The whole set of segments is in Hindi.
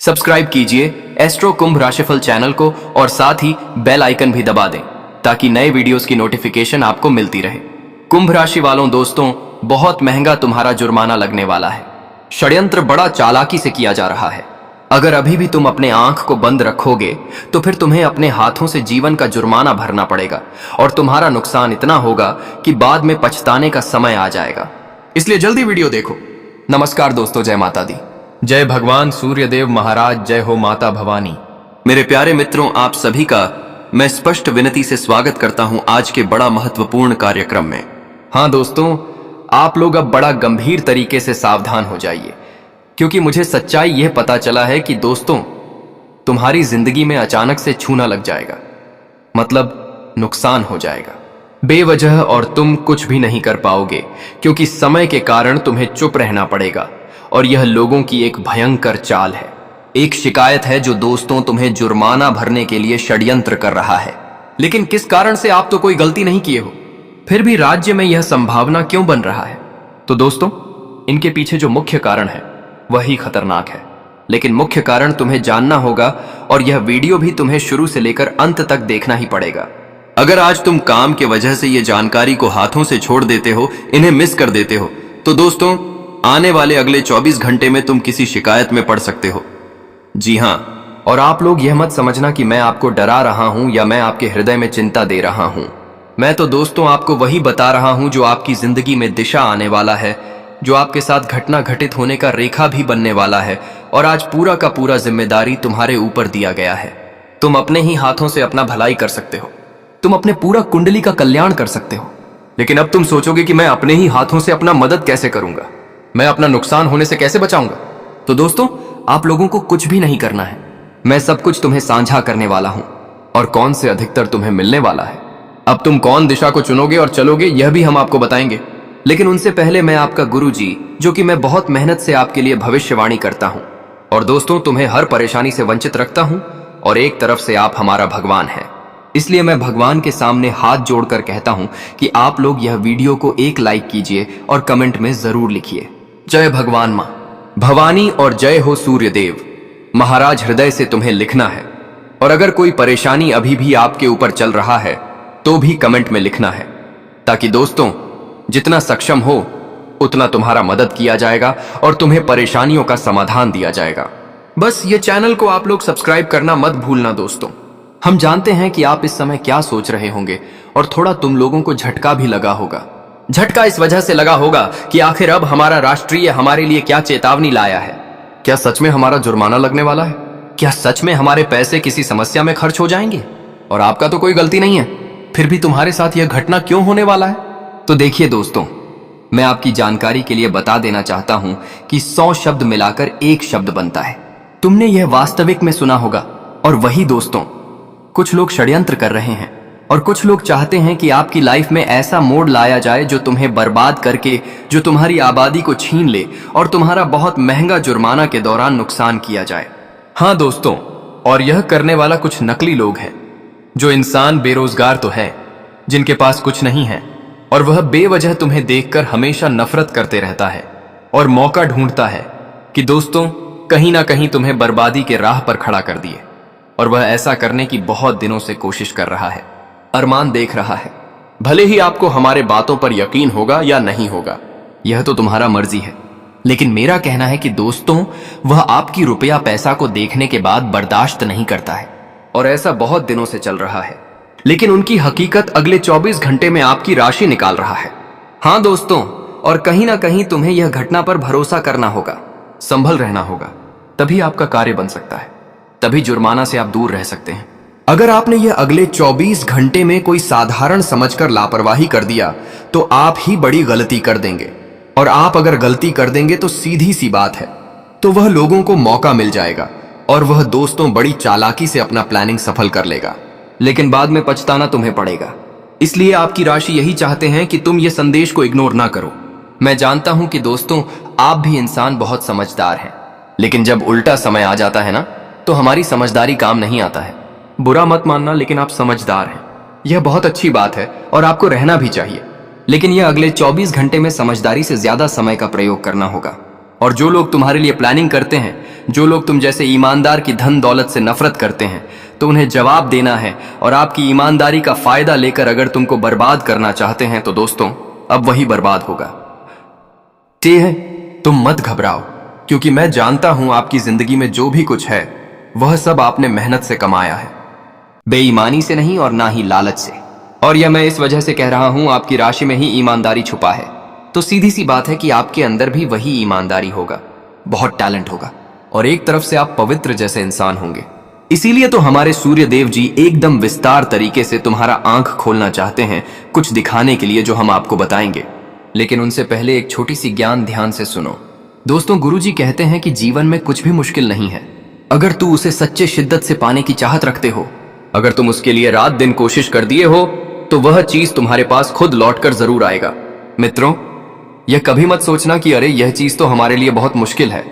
सब्सक्राइब कीजिए एस्ट्रो कुंभ राशिफल चैनल को और साथ ही बेल आइकन भी दबा दें ताकि नए वीडियोस की नोटिफिकेशन आपको मिलती रहे। कुंभ राशि वालों दोस्तों, बहुत महंगा तुम्हारा जुर्माना लगने वाला है। षड्यंत्र बड़ा चालाकी से किया जा रहा है। अगर अभी भी तुम अपने आंख को बंद रखोगे तो फिर तुम्हें अपने हाथों से जीवन का जुर्माना भरना पड़ेगा और तुम्हारा नुकसान इतना होगा कि बाद में पछताने का समय आ जाएगा। इसलिए जल्दी वीडियो देखो। नमस्कार दोस्तों, जय माता दी, जय भगवान सूर्यदेव महाराज, जय हो माता भवानी। मेरे प्यारे मित्रों, आप सभी का मैं स्पष्ट विनती से स्वागत करता हूं आज के बड़ा महत्वपूर्ण कार्यक्रम में। हाँ दोस्तों, आप लोग अब बड़ा गंभीर तरीके से सावधान हो जाइए, क्योंकि मुझे सच्चाई यह पता चला है कि दोस्तों, तुम्हारी जिंदगी में अचानक से छूना लग जाएगा, मतलब नुकसान हो जाएगा बेवजह, और तुम कुछ भी नहीं कर पाओगे क्योंकि समय के कारण तुम्हें चुप रहना पड़ेगा। और यह लोगों की एक भयंकर चाल है, एक शिकायत है जो दोस्तों तुम्हें जुर्माना भरने के लिए षड्यंत्र कर रहा है। लेकिन किस कारण से? आप तो कोई गलती नहीं किए हो, फिर भी राज्य में यह संभावना क्यों बन रहा है? तो दोस्तों, इनके पीछे जो मुख्य कारण है वही खतरनाक है। लेकिन मुख्य कारण तुम्हें जानना होगा और यह वीडियो भी तुम्हें शुरू से लेकर अंत तक देखना ही पड़ेगा। अगर आज तुम काम के वजह से ये जानकारी को हाथों से छोड़ देते हो, इन्हें मिस कर देते हो, तो दोस्तों आने वाले अगले 24 घंटे में तुम किसी शिकायत में पड़ सकते हो। जी हाँ, और आप लोग यह मत समझना कि मैं आपको डरा रहा हूं या मैं आपके हृदय में चिंता दे रहा हूं। मैं तो दोस्तों आपको वही बता रहा हूं जो आपकी जिंदगी में दिशा आने वाला है, जो आपके साथ घटना घटित होने का रेखा भी बनने वाला है। और आज पूरा का पूरा जिम्मेदारी तुम्हारे ऊपर दिया गया है। तुम अपने ही हाथों से अपना भलाई कर सकते हो, तुम अपने पूरा कुंडली का कल्याण कर सकते हो। लेकिन अब तुम सोचोगे कि मैं अपने ही हाथों से अपना मदद कैसे करूंगा, मैं अपना नुकसान होने से कैसे बचाऊंगा। तो दोस्तों, आप लोगों को कुछ भी नहीं करना है, मैं सब कुछ तुम्हें साझा करने वाला हूं। और कौन से अधिकतर तुम्हें मिलने वाला है। अब तुम कौन दिशा को चुनोगे और चलोगे, यह भी हम आपको बताएंगे। लेकिन उनसे पहले मैं आपका गुरु जी, जो कि मैं बहुत मेहनत से आपके लिए भविष्यवाणी करता हूं और दोस्तों तुम्हें हर परेशानी से वंचित रखता हूं, और एक तरफ से आप हमारा भगवान हैं। इसलिए मैं भगवान के सामने हाथ जोड़कर कहता हूं कि आप लोग यह वीडियो को एक लाइक कीजिए और कमेंट में जरूर लिखिए, जय भगवान मां भवानी और जय हो सूर्यदेव महाराज। हृदय से तुम्हें लिखना है। और अगर कोई परेशानी अभी भी आपके ऊपर चल रहा है तो भी कमेंट में लिखना है, ताकि दोस्तों जितना सक्षम हो उतना तुम्हारा मदद किया जाएगा और तुम्हें परेशानियों का समाधान दिया जाएगा। बस ये चैनल को आप लोग सब्सक्राइब करना मत भूलना दोस्तों। हम जानते हैं कि आप इस समय क्या सोच रहे होंगे और थोड़ा तुम लोगों को झटका भी लगा होगा। झटका इस वजह से लगा होगा कि आखिर अब हमारा राष्ट्रीय हमारे लिए क्या चेतावनी लाया है। क्या सच में हमारा जुर्माना लगने वाला है? क्या सच में हमारे पैसे किसी समस्या में खर्च हो जाएंगे? और आपका तो कोई गलती नहीं है, फिर भी तुम्हारे साथ यह घटना क्यों होने वाला है? तो देखिए दोस्तों, मैं आपकी जानकारी के लिए बता देना चाहता हूं कि 100 शब्द मिलाकर एक शब्द बनता है। तुमने यह वास्तविक में सुना होगा। और वही दोस्तों, कुछ लोग षड्यंत्र कर रहे हैं और कुछ लोग चाहते हैं कि आपकी लाइफ में ऐसा मोड़ लाया जाए जो तुम्हें बर्बाद करके, जो तुम्हारी आबादी को छीन ले और तुम्हारा बहुत महंगा जुर्माना के दौरान नुकसान किया जाए। हाँ दोस्तों, और यह करने वाला कुछ नकली लोग हैं। जो इंसान बेरोजगार तो है, जिनके पास कुछ नहीं है, और वह बेवजह तुम्हें देखकर हमेशा नफरत करते रहता है और मौका ढूंढता है कि दोस्तों कहीं ना कहीं तुम्हें बर्बादी के राह पर खड़ा कर दिए। और वह ऐसा करने की बहुत दिनों से कोशिश कर रहा है, अरमान देख रहा है। भले ही आपको हमारे बातों पर यकीन होगा या नहीं होगा, यह तो तुम्हारा मर्जी है। लेकिन मेरा कहना है कि दोस्तों, वह आपकी रुपया पैसा को देखने के बाद बर्दाश्त नहीं करता है, और ऐसा बहुत दिनों से चल रहा है। लेकिन उनकी हकीकत अगले 24 घंटे में आपकी राशि निकाल रहा है। हाँ दोस्तों, और कहीं ना कहीं तुम्हें यह घटना पर भरोसा करना होगा, संभल रहना होगा, तभी आपका कार्य बन सकता है, तभी जुर्माना से आप दूर रह सकते हैं। अगर आपने यह अगले 24 घंटे में कोई साधारण समझकर लापरवाही कर दिया तो आप ही बड़ी गलती कर देंगे। और आप अगर गलती कर देंगे तो सीधी सी बात है, तो वह लोगों को मौका मिल जाएगा और वह दोस्तों बड़ी चालाकी से अपना प्लानिंग सफल कर लेगा। लेकिन बाद में पछताना तुम्हें पड़ेगा। इसलिए आपकी राशि यही चाहते हैं कि तुम ये संदेश को इग्नोर ना करो। मैं जानता हूं कि दोस्तों आप भी इंसान बहुत समझदार हैं, लेकिन जब उल्टा समय आ जाता है ना, तो हमारी समझदारी काम नहीं आता है। बुरा मत मानना, लेकिन आप समझदार हैं, यह बहुत अच्छी बात है और आपको रहना भी चाहिए। लेकिन यह अगले 24 घंटे में समझदारी से ज्यादा समय का प्रयोग करना होगा। और जो लोग तुम्हारे लिए प्लानिंग करते हैं, जो लोग तुम जैसे ईमानदार की धन दौलत से नफरत करते हैं, तो उन्हें जवाब देना है। और आपकी ईमानदारी का फायदा लेकर अगर तुमको बर्बाद करना चाहते हैं तो दोस्तों अब वही बर्बाद होगा। ठीक है, तुम मत घबराओ, क्योंकि मैं जानता हूं आपकी जिंदगी में जो भी कुछ है वह सब आपने मेहनत से कमाया है, बेईमानी से नहीं और ना ही लालच से। और यह मैं इस वजह से कह रहा हूं, आपकी राशि में ही ईमानदारी छुपा है। तो सीधी सी बात है कि आपके अंदर भी वही ईमानदारी होगा, बहुत टैलेंट होगा, और एक तरफ से आप पवित्र जैसे इंसान होंगे। इसीलिए तो हमारे सूर्य देव जी एकदम विस्तार तरीके से तुम्हारा आंख खोलना चाहते हैं, कुछ दिखाने के लिए जो हम आपको बताएंगे। लेकिन उनसे पहले एक छोटी सी ज्ञान ध्यान से सुनो। दोस्तों, गुरुजी कहते हैं कि जीवन में कुछ भी मुश्किल नहीं है अगर तू उसे सच्चे शिद्दत से पाने की चाहत रखते हो। अगर तुम उसके लिए रात दिन कोशिश कर दिए हो तो वह चीज तुम्हारे पास खुद लौटकर जरूर आएगा। मित्रों, यह कभी मत सोचना कि अरे यह चीज तो हमारे लिए बहुत मुश्किल है।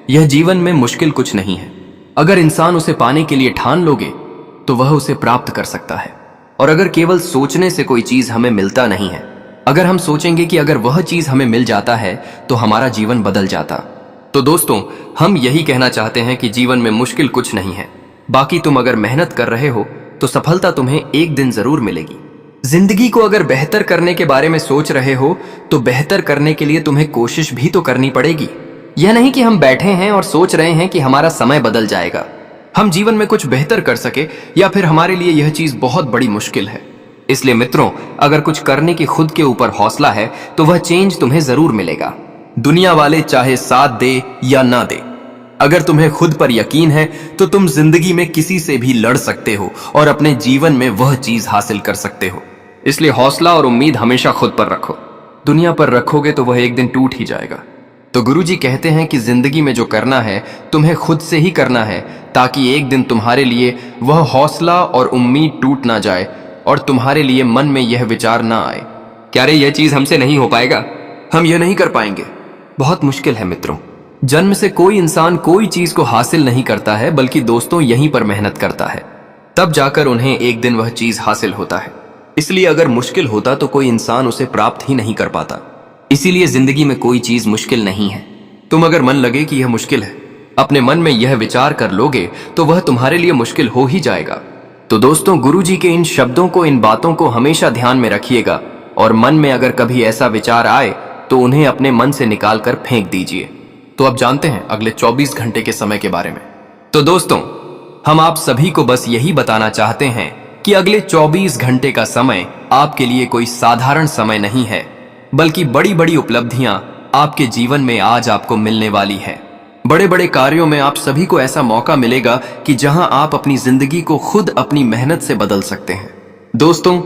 यह जीवन में मुश्किल कुछ नहीं है। अगर इंसान उसे पाने के लिए ठान लोगे तो वह उसे प्राप्त कर सकता है। और अगर केवल सोचने से कोई चीज हमें मिलता नहीं है, अगर हम सोचेंगे कि अगर वह चीज हमें मिल जाता है तो हमारा जीवन बदल जाता। तो दोस्तों, हम यही कहना चाहते हैं कि जीवन में मुश्किल कुछ नहीं है। बाकी तुम अगर मेहनत कर रहे हो तो सफलता तुम्हें एक दिन जरूर मिलेगी। जिंदगी को अगर बेहतर करने के बारे में सोच रहे हो तो बेहतर करने के लिए तुम्हें कोशिश भी तो करनी पड़ेगी। यह नहीं कि हम बैठे हैं और सोच रहे हैं कि हमारा समय बदल जाएगा, हम जीवन में कुछ बेहतर कर सके, या फिर हमारे लिए यह चीज बहुत बड़ी मुश्किल है। इसलिए मित्रों, अगर कुछ करने की खुद के ऊपर हौसला है तो वह चेंज तुम्हें जरूर मिलेगा। दुनिया वाले चाहे साथ दे या ना दे, अगर तुम्हें खुद पर यकीन है तो तुम जिंदगी में किसी से भी लड़ सकते हो और अपने जीवन में वह चीज हासिल कर सकते हो। इसलिए हौसला और उम्मीद हमेशा खुद पर रखो। दुनिया पर रखोगे तो वह एक दिन टूट ही जाएगा। तो गुरुजी कहते हैं कि जिंदगी में जो करना है तुम्हें खुद से ही करना है, ताकि एक दिन तुम्हारे लिए वह हौसला और उम्मीद टूट ना जाए और तुम्हारे लिए मन में यह विचार ना आए, क्या रे यह चीज हमसे नहीं हो पाएगा, हम यह नहीं कर पाएंगे। बहुत मुश्किल है मित्रों। जन्म से कोई इंसान कोई चीज को हासिल नहीं करता है, बल्कि दोस्तों यहीं पर मेहनत करता है, तब जाकर उन्हें एक दिन वह चीज हासिल होता है। इसलिए अगर मुश्किल होता तो कोई इंसान उसे प्राप्त ही नहीं कर पाता। इसीलिए जिंदगी में कोई चीज मुश्किल नहीं है। तुम अगर मन लगे कि यह मुश्किल है, अपने मन में यह विचार कर लोगे तो वह तुम्हारे लिए मुश्किल हो ही जाएगा। तो दोस्तों, गुरुजी के इन शब्दों को, इन बातों को हमेशा ध्यान में रखिएगा, और मन में अगर कभी ऐसा विचार आए तो उन्हें अपने मन से निकाल कर फेंक दीजिए। तो अब जानते हैं अगले 24 घंटे के समय के बारे में। तो दोस्तों, हम आप सभी को बस यही बताना चाहते हैं कि अगले 24 घंटे का समय आपके लिए कोई साधारण समय नहीं है, बल्कि बड़ी बड़ी उपलब्धियां आपके जीवन में आज आपको मिलने वाली है। बड़े बड़े कार्यों में आप सभी को ऐसा मौका मिलेगा कि जहां आप अपनी जिंदगी को खुद अपनी मेहनत से बदल सकते हैं। दोस्तों,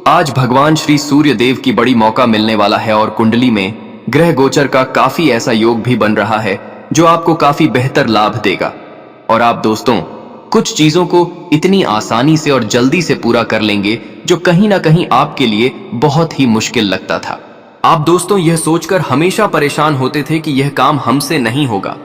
आज भगवान श्री सूर्य देव की बड़ी मौका मिलने वाला है, और कुंडली में ग्रह गोचर का काफी ऐसा योग भी बन रहा है जो आपको काफी बेहतर लाभ देगा। और आप दोस्तों कुछ चीजों को इतनी आसानी से और जल्दी से पूरा कर लेंगे जो कहीं ना कहीं आपके लिए बहुत ही मुश्किल लगता था। आप दोस्तों यह सोचकर हमेशा परेशान होते थे कि यह काम हमसे नहीं होगा,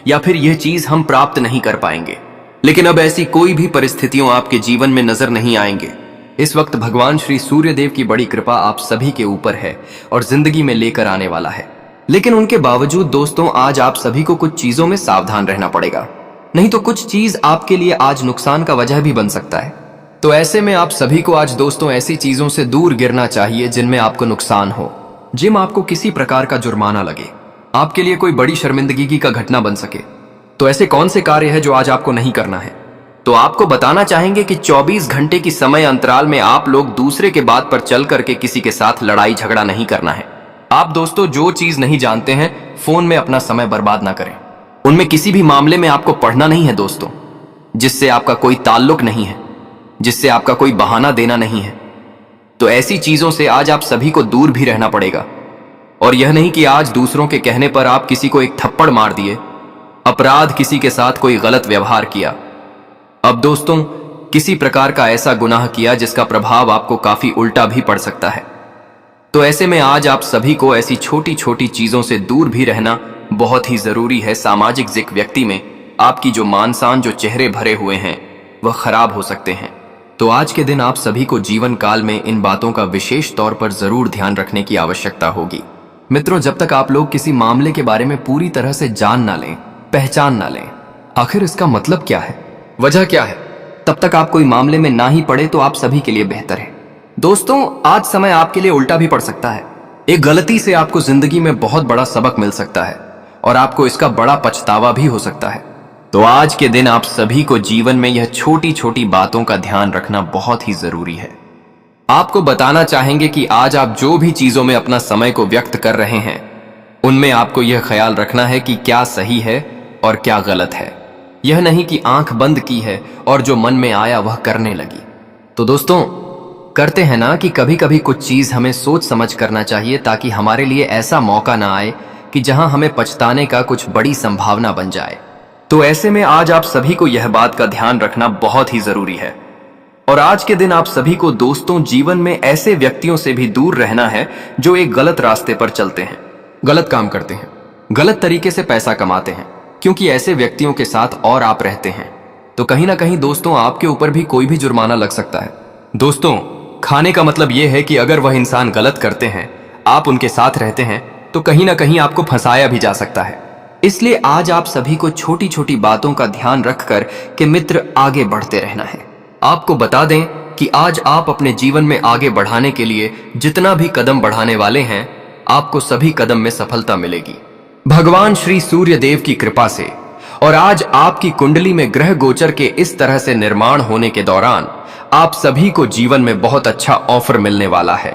या फिर यह चीज हम प्राप्त नहीं कर पाएंगे। लेकिन अब ऐसी कोई भी परिस्थितियों आपके जीवन में नजर नहीं आएंगे। इस वक्त भगवान श्री सूर्य देव की बड़ी कृपा आप सभी के ऊपर है और जिंदगी में लेकर आने वाला है। लेकिन उनके बावजूद दोस्तों, आज आप सभी को कुछ चीजों में सावधान रहना पड़ेगा, नहीं तो कुछ चीज आपके लिए आज नुकसान का वजह भी बन सकता है। तो ऐसे में आप सभी को आज दोस्तों ऐसी चीजों से दूर गिरना चाहिए जिनमें आपको नुकसान हो, जिम आपको किसी प्रकार का जुर्माना लगे, आपके लिए कोई बड़ी शर्मिंदगी का घटना बन सके। तो ऐसे कौन से कार्य है जो आज आपको नहीं करना है? तो आपको बताना चाहेंगे कि 24 घंटे की समय अंतराल में आप लोग दूसरे के बात पर चल करके किसी के साथ लड़ाई झगड़ा नहीं करना है। आप दोस्तों जो चीज नहीं जानते हैं, फोन में अपना समय बर्बाद ना करें। उनमें किसी भी मामले में आपको पढ़ना नहीं है दोस्तों, जिससे आपका कोई ताल्लुक नहीं है, जिससे आपका कोई बहाना देना नहीं है। तो ऐसी चीजों से आज आप सभी को दूर भी रहना पड़ेगा। और यह नहीं कि आज दूसरों के कहने पर आप किसी को एक थप्पड़ मार दिए, अपराध किसी के साथ कोई गलत व्यवहार किया। अब दोस्तों किसी प्रकार का ऐसा गुनाह किया जिसका प्रभाव आपको काफी उल्टा भी पड़ सकता है। तो ऐसे में आज आप सभी को ऐसी छोटी छोटी चीजों से दूर भी रहना बहुत ही जरूरी है। सामाजिक जिक व्यक्ति में आपकी जो मानसान जो चेहरे भरे हुए हैं वह खराब हो सकते हैं। तो आज के दिन आप सभी को जीवन काल में इन बातों का विशेष तौर पर जरूर ध्यान रखने की आवश्यकता होगी। मित्रों, जब तक आप लोग किसी मामले के बारे में पूरी तरह से जान ना लें, पहचान ना लें, आखिर इसका मतलब क्या है, वजह क्या है? तब तक आप कोई मामले में ना ही पड़े तो आप सभी के लिए बेहतर है। दोस्तों, आज समय आपके लिए उल्टा भी पड़ सकता है। एक गलती से आपको जिंदगी में बहुत बड़ा सबक मिल सकता है और आपको इसका बड़ा पछतावा भी हो सकता है। तो आज के दिन आप सभी को जीवन में यह छोटी छोटी बातों का ध्यान रखना बहुत ही जरूरी है। आपको बताना चाहेंगे कि आज आप जो भी चीजों में अपना समय को व्यक्त कर रहे हैं, उनमें आपको यह ख्याल रखना है कि क्या सही है और क्या गलत है। यह नहीं कि आंख बंद की है और जो मन में आया वह करने लगी। तो दोस्तों, करते हैं ना कि कभी कभी कुछ चीज हमें सोच समझ करना चाहिए, ताकि हमारे लिए ऐसा मौका ना आए कि जहां हमें पछताने का कुछ बड़ी संभावना बन जाए। तो ऐसे में आज आप सभी को यह बात का ध्यान रखना बहुत ही जरूरी है। और आज के दिन आप सभी को दोस्तों, जीवन में ऐसे व्यक्तियों से भी दूर रहना है जो एक गलत रास्ते पर चलते हैं, गलत काम करते हैं, गलत तरीके से पैसा कमाते हैं। क्योंकि ऐसे व्यक्तियों के साथ और आप रहते हैं तो कहीं ना कहीं दोस्तों आपके ऊपर भी कोई भी जुर्माना लग सकता है। दोस्तों, खाने का मतलब यह है कि अगर वह इंसान गलत करते हैं, आप उनके साथ रहते हैं, तो कहीं ना कहीं आपको फंसाया भी जा सकता है। इसलिए आज आप सभी को छोटी छोटी बातों का ध्यान रखकर के मित्र आगे बढ़ते रहना है। आपको बता दें कि आज आप अपने जीवन में आगे बढ़ाने के लिए जितना भी कदम बढ़ाने वाले हैं, आपको सभी कदम में सफलता मिलेगी भगवान श्री सूर्य देव की कृपा से। और आज आपकी कुंडली में ग्रह गोचर के इस तरह से निर्माण होने के दौरान आप सभी को जीवन में बहुत अच्छा ऑफर मिलने वाला है,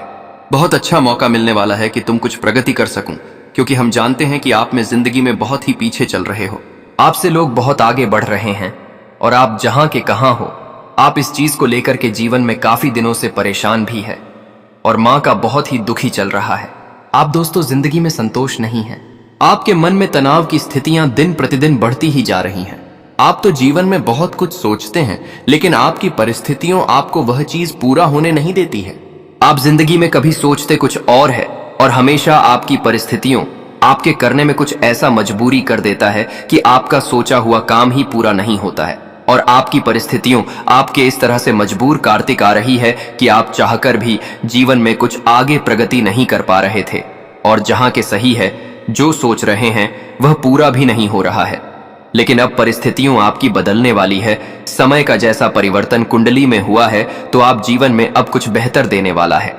बहुत अच्छा मौका मिलने वाला है कि तुम कुछ प्रगति कर सकूं। क्योंकि हम जानते हैं कि आप में जिंदगी में बहुत ही पीछे चल रहे हो, आपसे लोग बहुत आगे बढ़ रहे हैं और आप जहां के कहां हो। आप इस चीज को लेकर के जीवन में काफी दिनों से परेशान भी है और मां का बहुत ही दुखी चल रहा है। आप दोस्तों जिंदगी में संतोष नहीं है, आपके मन में तनाव की स्थितियां दिन प्रतिदिन बढ़ती ही जा रही हैं। आप तो जीवन में बहुत कुछ सोचते हैं, लेकिन आपकी परिस्थितियों आपको वह चीज पूरा होने नहीं देती है। आप जिंदगी में कभी सोचते कुछ और है और हमेशा आपकी परिस्थितियों आपके करने में कुछ ऐसा मजबूरी कर देता है कि आपका सोचा हुआ काम ही पूरा नहीं होता है। और आपकी परिस्थितियों आपके इस तरह से मजबूर कार्तिक आ रही है कि आप चाहकर भी जीवन में कुछ आगे प्रगति नहीं कर पा रहे थे, और जहां के सही है, जो सोच रहे हैं वह पूरा भी नहीं हो रहा है। लेकिन अब परिस्थितियों आपकी बदलने वाली है। समय का जैसा परिवर्तन कुंडली में हुआ है, तो आप जीवन में अब कुछ बेहतर देने वाला है।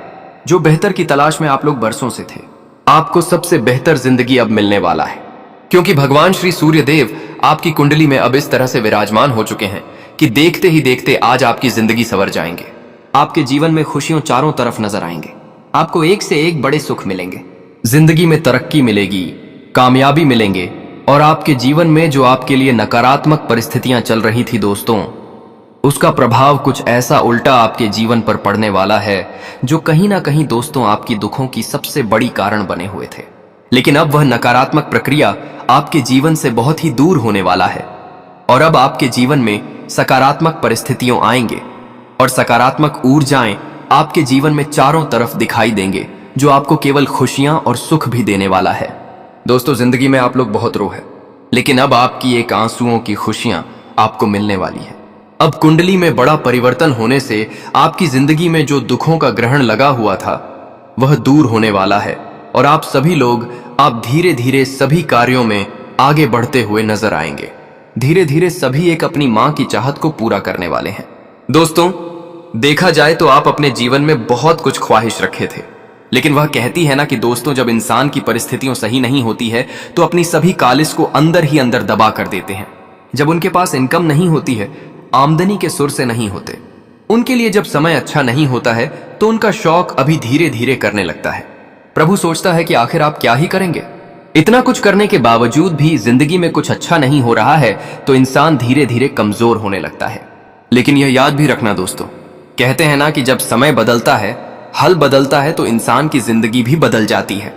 जो बेहतर की तलाश में आप लोग बरसों से थे, आपको सबसे बेहतर जिंदगी अब मिलने वाला है। क्योंकि भगवान श्री सूर्य देव आपकी कुंडली में अब इस तरह से विराजमान हो चुके हैं कि देखते ही देखते आज आपकी जिंदगी संवर जाएंगे। आपके जीवन में खुशियों चारों तरफ नजर आएंगे, आपको एक से एक बड़े सुख मिलेंगे, जिंदगी में तरक्की मिलेगी, कामयाबी मिलेंगे। और आपके जीवन में जो आपके लिए नकारात्मक परिस्थितियां चल रही थी दोस्तों, उसका प्रभाव कुछ ऐसा उल्टा आपके जीवन पर पड़ने वाला है जो कहीं ना कहीं दोस्तों आपकी दुखों की सबसे बड़ी कारण बने हुए थे। लेकिन अब वह नकारात्मक प्रक्रिया आपके जीवन से बहुत ही दूर होने वाला है और अब आपके जीवन में सकारात्मक परिस्थितियां आएंगे और सकारात्मक ऊर्जाएं आपके जीवन में चारों तरफ दिखाई देंगे, जो आपको केवल खुशियां और सुख भी देने वाला है। दोस्तों, जिंदगी में आप लोग बहुत रो है, लेकिन अब आपकी एक आंसुओं की खुशियां आपको मिलने वाली है। अब कुंडली में बड़ा परिवर्तन होने से आपकी जिंदगी में जो दुखों का ग्रहण लगा हुआ था वह दूर होने वाला है और आप सभी लोग आप धीरे धीरे सभी कार्यों में आगे बढ़ते हुए नजर आएंगे। धीरे धीरे सभी एक अपनी मां की चाहत को पूरा करने वाले हैं। दोस्तों, देखा जाए तो आप अपने जीवन में बहुत कुछ ख्वाहिश रखे थे, लेकिन वह कहती है ना कि दोस्तों, जब इंसान की परिस्थितियां सही नहीं होती है तो अपनी सभी कालिश को अंदर ही अंदर दबा कर देते हैं। जब उनके पास इनकम नहीं होती है, आमदनी के सुर से नहीं होते, उनके लिए जब समय अच्छा नहीं होता है तो उनका शौक अभी धीरे धीरे करने लगता है। प्रभु सोचता है कि आखिर आप क्या ही करेंगे। इतना कुछ करने के बावजूद भी जिंदगी में कुछ अच्छा नहीं हो रहा है तो इंसान धीरे धीरे कमजोर होने लगता है। लेकिन यह याद भी रखना दोस्तों, कहते हैं ना कि जब समय बदलता है, हल बदलता है, तो इंसान की जिंदगी भी बदल जाती है।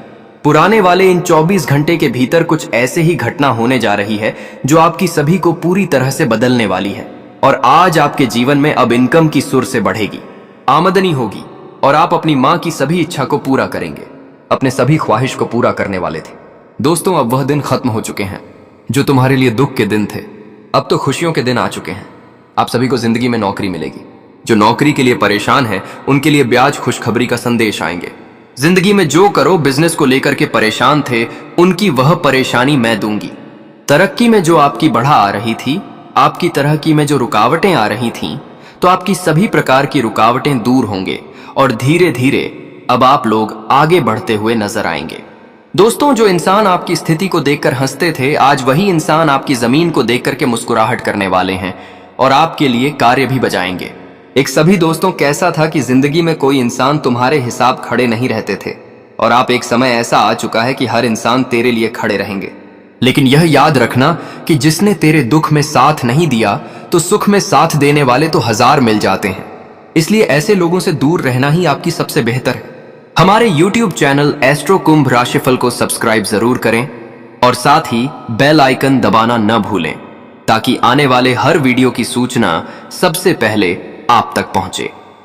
पुराने वाले इन 24 घंटे के भीतर कुछ ऐसे ही घटना होने जा रही है जो आपकी सभी को पूरी तरह से बदलने वाली है। और आज आपके जीवन में अब इनकम की सुर से बढ़ेगी, आमदनी होगी और आप अपनी मां की सभी इच्छा को पूरा करेंगे, अपने सभी ख्वाहिश को पूरा करने वाले थे। दोस्तों, अब वह दिन खत्म हो चुके हैं जो तुम्हारे लिए दुख के दिन थे। अब तो खुशियों के दिन आ चुके हैं। आप सभी को जिंदगी में नौकरी मिलेगी। जो नौकरी के लिए परेशान है उनके लिए ब्याज खुशखबरी का संदेश आएंगे। जिंदगी में जो करो, बिजनेस को लेकर के परेशान थे, उनकी वह परेशानी मैं दूंगी। तरक्की में जो आपकी बढ़ा आ रही थी, आपकी तरक्की में जो रुकावटें आ रही थीं, तो आपकी सभी प्रकार की रुकावटें दूर होंगे और धीरे धीरे अब आप लोग आगे बढ़ते हुए नजर आएंगे। दोस्तों, जो इंसान आपकी स्थिति को देखकर हंसते थे, आज वही इंसान आपकी जमीन को देखकर के मुस्कुराहट करने वाले हैं और आपके लिए कार्य भी बजाएंगे। एक सभी दोस्तों, कैसा था कि जिंदगी में कोई इंसान तुम्हारे हिसाब खड़े नहीं रहते थे और आप एक समय ऐसा आ चुका है कि हर इंसान तेरे लिए खड़े रहेंगे। लेकिन यह याद रखना कि जिसने तेरे दुख में साथ नहीं दिया तो सुख में साथ देने वाले तो हजार मिल जाते हैं। इसलिए ऐसे लोगों से दूर रहना ही आपकी सबसे बेहतर है। हमारे YouTube चैनल एस्ट्रो कुंभ राशिफल को सब्सक्राइब जरूर करें और साथ ही बेल आइकन दबाना न भूलें ताकि आने वाले हर वीडियो की सूचना सबसे पहले आप तक पहुंचे।